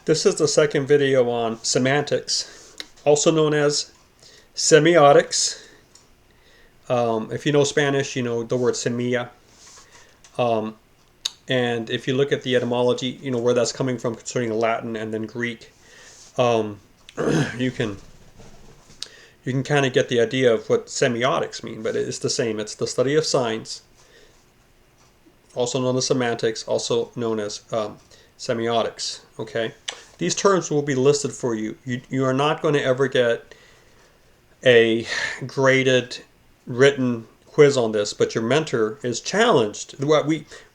This is the second video on semantics, also known as semiotics. If you know Spanish, you know the word semilla. And if you look at the etymology, you know where that's coming from concerning Latin and then Greek, you can kind of get the idea of what semiotics mean, but it's the same. It's the study of signs, also known as semantics, also known as semiotics. Okay, these terms will be listed for you. You are not going to ever get a graded written quiz on this, but your mentor is challenged.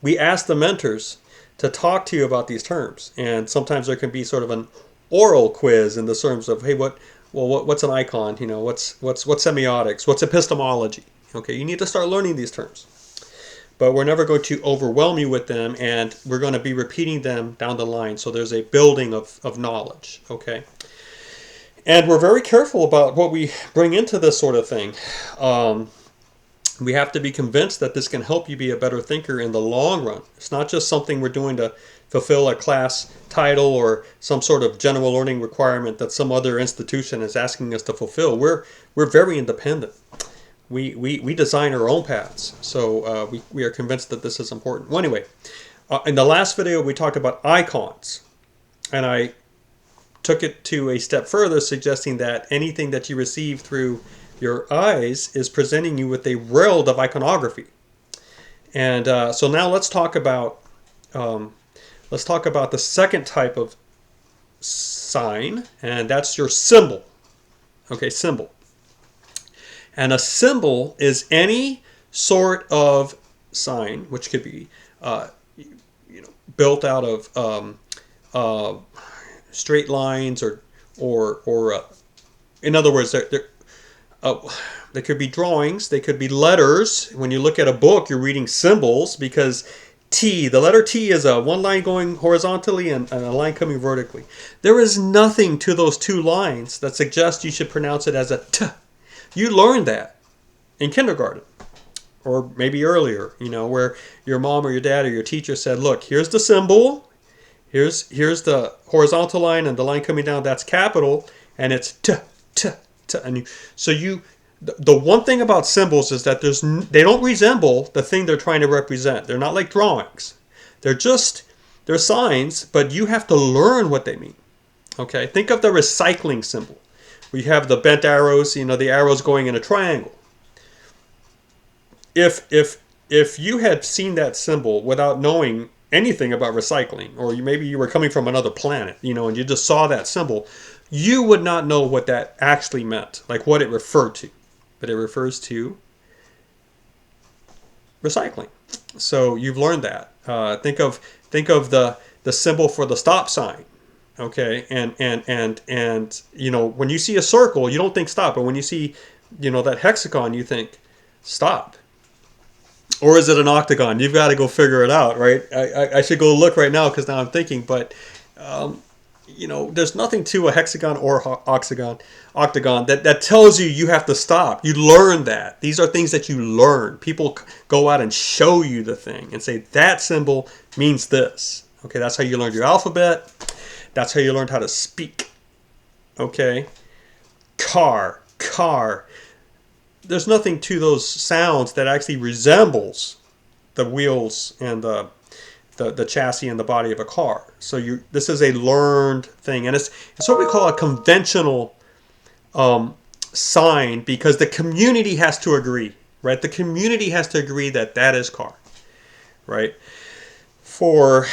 We ask the mentors to talk to you about these terms, and sometimes there can be sort of an oral quiz in the terms of, hey, what's an icon? You know, what's semiotics? What's epistemology? Okay, you need to start learning these terms. But we're never going to overwhelm you with them, and we're going to be repeating them down the line. So there's a building of knowledge, okay? And we're very careful about what we bring into this sort of thing. We have to be convinced that this can help you be a better thinker in the long run. It's not just something we're doing to fulfill a class title or some sort of general learning requirement that some other institution is asking us to fulfill. We're very independent. We design our own paths, so we are convinced that this is important. Well, anyway, in the last video we talked about icons, and I took it to a step further, suggesting that anything that you receive through your eyes is presenting you with a world of iconography. And so now let's talk about the second type of sign, and that's your symbol. Okay, symbol. And a symbol is any sort of sign, which could be built out of straight lines or in other words, they could be drawings, they could be letters. When you look at a book, you're reading symbols because the letter T is a one line going horizontally and a line coming vertically. There is nothing to those two lines that suggests you should pronounce it as a T. You learned that in kindergarten or maybe earlier, where your mom or your dad or your teacher said, look, here's the symbol, here's the horizontal line, and the line coming down, that's capital, and it's T, T, T. And the one thing about symbols is that they don't resemble the thing they're trying to represent. They're not like drawings. They're signs, but you have to learn what they mean. Okay, think of the recycling symbol. We have the bent arrows, the arrows going in a triangle. If you had seen that symbol without knowing anything about recycling, or maybe you were coming from another planet, and you just saw that symbol, you would not know what that actually meant, like what it referred to. But it refers to recycling. So you've learned that. Think of the symbol for the stop sign. Okay, and when you see a circle, you don't think stop, but when you see, that hexagon, you think stop. Or is it an octagon? You've got to go figure it out, right? I should go look right now because now I'm thinking, but there's nothing to a hexagon or octagon that tells you have to stop. You learn that. These are things that you learn. People go out and show you the thing and say that symbol means this. Okay, that's how you learned your alphabet. That's how you learned how to speak. Okay? Car. There's nothing to those sounds that actually resembles the wheels and the chassis and the body of a car. So this is a learned thing. And it's what we call a conventional sign, because the community has to agree, right? The community has to agree that is car, right? For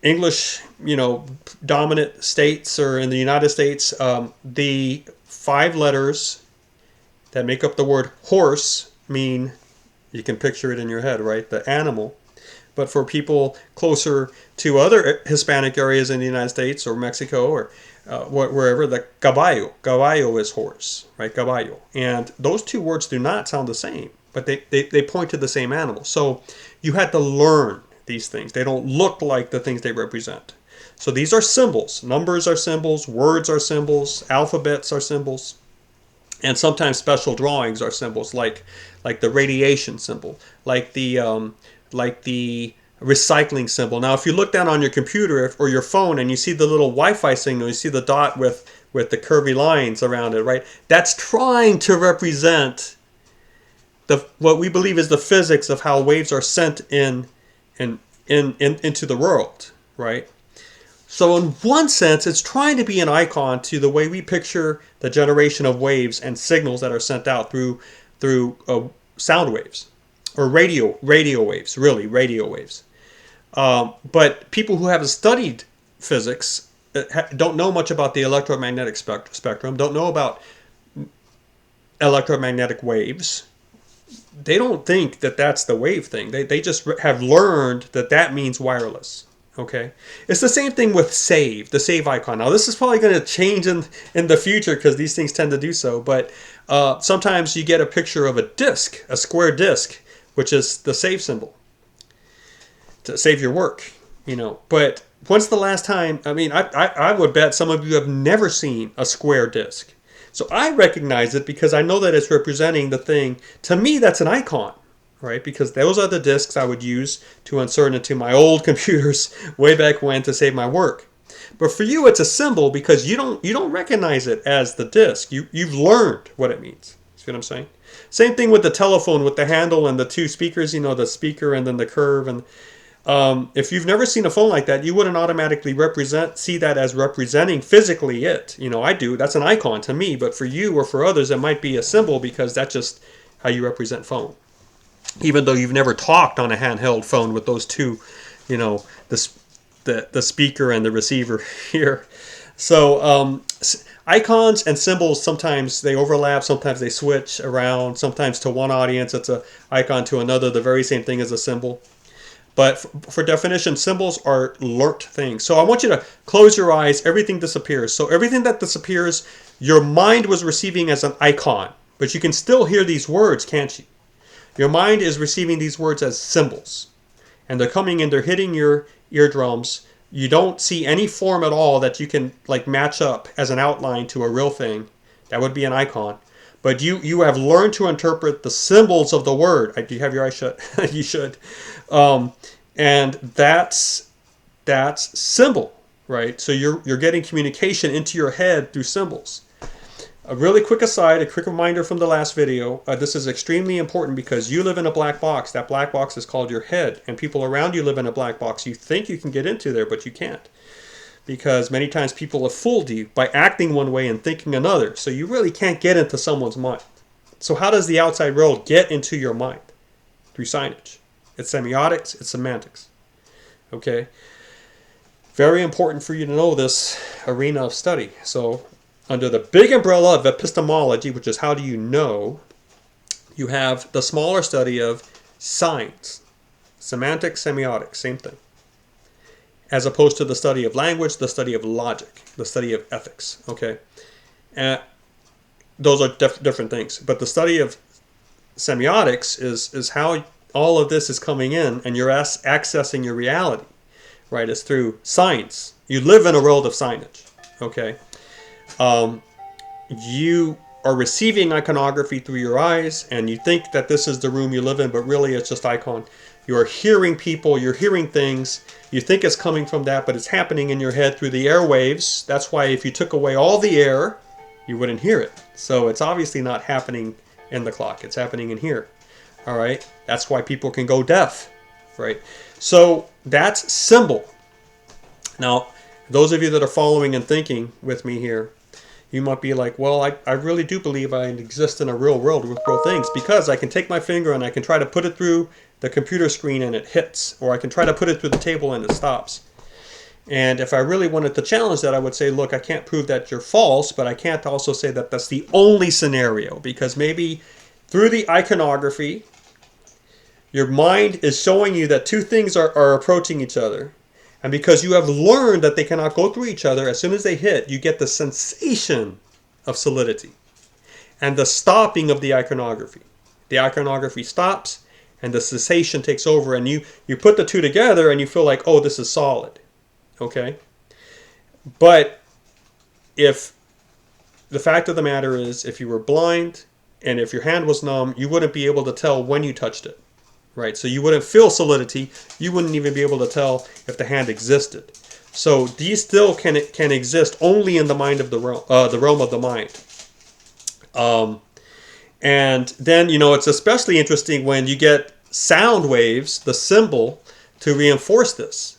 English, dominant states, or in the United States, the 5 letters that make up the word horse mean, you can picture it in your head, right? The animal. But for people closer to other Hispanic areas in the United States or Mexico or wherever, the caballo is horse, right? Caballo. And those two words do not sound the same, but they point to the same animal. So you had to learn these things. They don't look like the things they represent. So these are symbols. Numbers are symbols. Words are symbols. Alphabets are symbols. And sometimes special drawings are symbols, like the radiation symbol, like the recycling symbol. Now, if you look down on your computer or your phone and you see the little Wi-Fi signal, you see the dot with the curvy lines around it, right? That's trying to represent what we believe is the physics of how waves are sent into the world, right? So in one sense, it's trying to be an icon to the way we picture the generation of waves and signals that are sent out through sound waves or radio waves, really radio waves. But people who haven't studied physics don't know much about the electromagnetic spectrum, don't know about electromagnetic waves. They don't think that that's the wave thing. They just have learned that that means wireless. Okay, it's the same thing with save, the save icon. Now this is probably going to change in the future because these things tend to do so. But sometimes you get a picture of a disk, a square disk, which is the save symbol to save your work. But when's the last time? I mean, I would bet some of you have never seen a square disk. So I recognize it because I know that it's representing the thing. To me, that's an icon, right? Because those are the disks I would use to insert into my old computers way back when to save my work. But for you, it's a symbol because you don't recognize it as the disk. You've learned what it means. See what I'm saying? Same thing with the telephone with the handle and the two speakers. The speaker and then the curve. And if you've never seen a phone like that, you wouldn't automatically see that as representing physically it. I do. That's an icon to me. But for you or for others, it might be a symbol because that's just how you represent phone. Even though you've never talked on a handheld phone with those two, the speaker and the receiver here. So icons and symbols, sometimes they overlap, sometimes they switch around. Sometimes to one audience, it's an icon, to another, the very same thing as a symbol. But for definition, symbols are learnt things. So I want you to close your eyes. Everything disappears. So everything that disappears, your mind was receiving as an icon. But you can still hear these words, can't you? Your mind is receiving these words as symbols. And they're coming in, they're hitting your eardrums. You don't see any form at all that you can match up as an outline to a real thing. That would be an icon. But you have learned to interpret the symbols of the word. Do you have your eyes shut? You should. And that's symbol, right? So you're getting communication into your head through symbols. A really quick aside, a quick reminder from the last video. This is extremely important because you live in a black box. That black box is called your head. And people around you live in a black box. You think you can get into there, but you can't. Because many times people have fooled you by acting one way and thinking another. So you really can't get into someone's mind. So how does the outside world get into your mind? Through signage. It's semiotics, it's semantics. Okay? Very important for you to know this arena of study. So under the big umbrella of epistemology, which is how do you know, you have the smaller study of signs. Semantics, semiotics, same thing. As opposed to the study of language, the study of logic, the study of ethics. Okay? Those are different things. But the study of semiotics is how all of this is coming in and you're accessing your reality, right? It's through signs. You live in a world of signage, okay? You are receiving iconography through your eyes and you think that this is the room you live in, but really it's just icon. You're hearing people, you're hearing things. You think it's coming from that, but it's happening in your head through the airwaves. That's why if you took away all the air, you wouldn't hear it. So it's obviously not happening in the clock. It's happening in here. All right? That's why people can go deaf, right? So that's symbol. Now, those of you that are following and thinking with me here, you might be like, well, I really do believe I exist in a real world with real things because I can take my finger and I can try to put it through the computer screen and it hits, or I can try to put it through the table and it stops. And if I really wanted to challenge that, I would say, look, I can't prove that you're false, but I can't also say that that's the only scenario because maybe through the iconography, your mind is showing you that two things are approaching each other. And because you have learned that they cannot go through each other, as soon as they hit, you get the sensation of solidity and the stopping of the iconography. The iconography stops and the cessation takes over, and you put the two together and you feel like, oh, this is solid. Okay? But if the fact of the matter is, if you were blind and if your hand was numb, you wouldn't be able to tell when you touched it. right? So you wouldn't feel solidity. You wouldn't even be able to tell if the hand existed. So these still can exist only in the mind of the realm of the mind. And then, it's especially interesting when you get sound waves, the symbol, to reinforce this.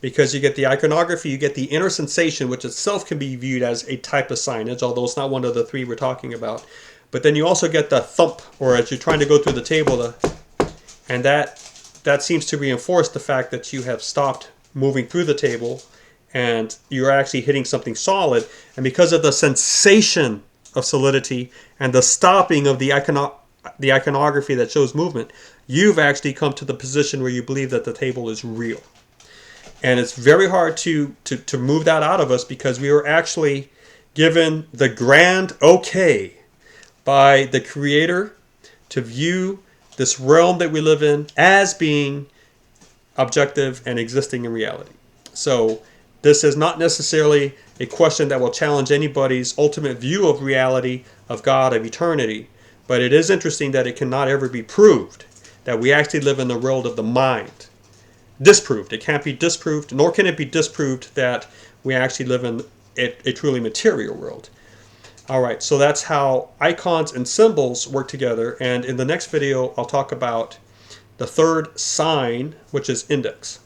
Because you get the iconography, you get the inner sensation, which itself can be viewed as a type of signage, although it's not one of the three we're talking about. But then you also get the thump, or as you're trying to go through the table, and that seems to reinforce the fact that you have stopped moving through the table and you're actually hitting something solid. And because of the sensation of solidity and the stopping of the iconography that shows movement, you've actually come to the position where you believe that the table is real. And it's very hard to move that out of us, because we were actually given the grand okay by the Creator to view this realm that we live in as being objective and existing in reality. So this is not necessarily a question that will challenge anybody's ultimate view of reality, of God, of eternity. But it is interesting that it cannot ever be proved that we actually live in the world of the mind. Disproved. It can't be disproved, nor can it be disproved that we actually live in a truly material world. All right, so that's how icons and symbols work together. And in the next video, I'll talk about the third sign, which is index.